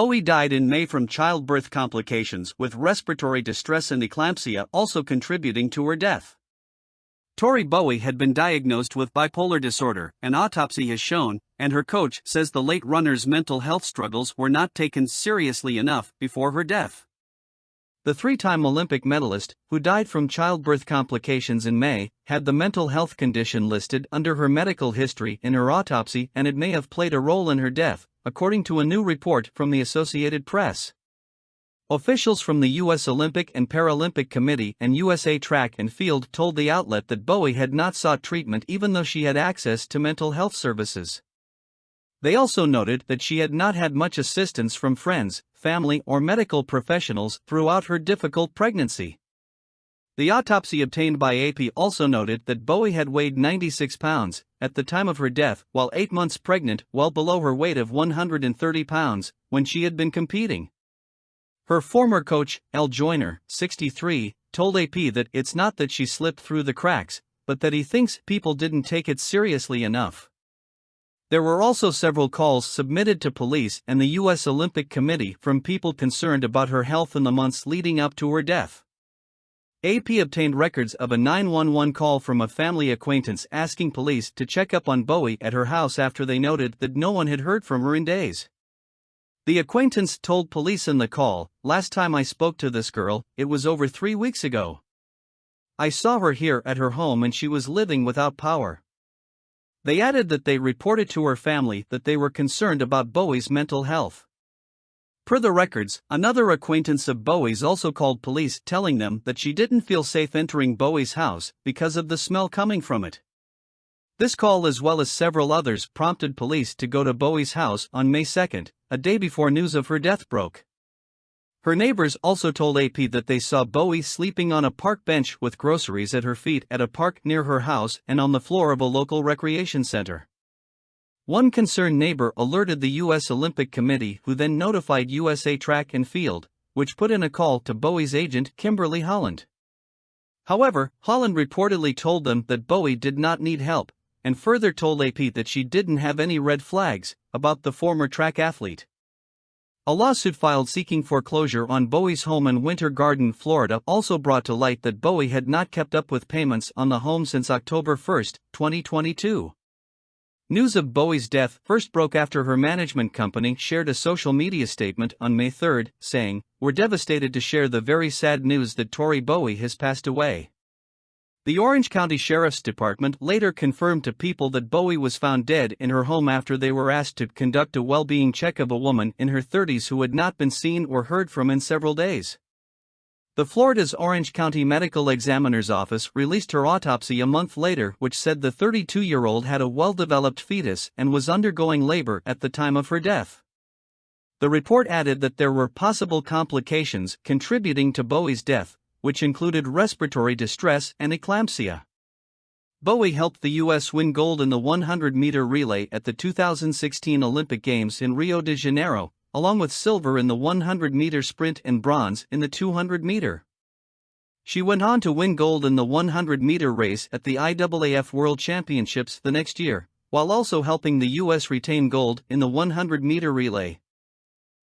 Bowie died in May from childbirth complications, with respiratory distress and eclampsia also contributing to her death. Tori Bowie had been diagnosed with bipolar disorder, an autopsy has shown, and her coach says the late runner's mental health struggles were not taken seriously enough before her death. The three-time Olympic medalist, who died from childbirth complications in May, had the mental health condition listed under her medical history in her autopsy, and it may have played a role in her death, according to a new report from the Associated Press. Officials from the U.S. Olympic and Paralympic Committee and USA Track and Field told the outlet that Bowie had not sought treatment even though she had access to mental health services. They also noted that she had not had much assistance from friends, family, or medical professionals throughout her difficult pregnancy. The autopsy obtained by AP also noted that Bowie had weighed 96 pounds at the time of her death, while 8 months pregnant, well below her weight of 130 pounds when she had been competing. Her former coach, Al Joyner, 63, told AP that it's not that she slipped through the cracks, but that he thinks people didn't take it seriously enough. There were also several calls submitted to police and the U.S. Olympic Committee from people concerned about her health in the months leading up to her death. AP obtained records of a 911 call from a family acquaintance asking police to check up on Bowie at her house after they noted that no one had heard from her in days. The acquaintance told police in the call, "Last time I spoke to this girl, it was over 3 weeks ago. I saw her here at her home and she was living without power." They added that they reported to her family that they were concerned about Bowie's mental health. Per the records, another acquaintance of Bowie's also called police, telling them that she didn't feel safe entering Bowie's house because of the smell coming from it. This call, as well as several others, prompted police to go to Bowie's house on May 2, a day before news of her death broke. Her neighbors also told AP that they saw Bowie sleeping on a park bench with groceries at her feet at a park near her house and on the floor of a local recreation center. One concerned neighbor alerted the U.S. Olympic Committee, who then notified USA Track and Field, which put in a call to Bowie's agent, Kimberly Holland. However, Holland reportedly told them that Bowie did not need help, and further told AP that she didn't have any red flags about the former track athlete. A lawsuit filed seeking foreclosure on Bowie's home in Winter Garden, Florida, also brought to light that Bowie had not kept up with payments on the home since October 1, 2022. News of Bowie's death first broke after her management company shared a social media statement on May 3, saying, "We're devastated to share the very sad news that Tori Bowie has passed away." The Orange County Sheriff's Department later confirmed to People that Bowie was found dead in her home after they were asked to conduct a well-being check of a woman in her 30s who had not been seen or heard from in several days. The Florida's Orange County Medical Examiner's Office released her autopsy a month later, which said the 32-year-old had a well-developed fetus and was undergoing labor at the time of her death. The report added that there were possible complications contributing to Bowie's death, which included respiratory distress and eclampsia. Bowie helped the U.S. win gold in the 100-meter relay at the 2016 Olympic Games in Rio de Janeiro, along with silver in the 100-meter sprint and bronze in the 200-meter. She went on to win gold in the 100-meter race at the IAAF World Championships the next year, while also helping the U.S. retain gold in the 100-meter relay.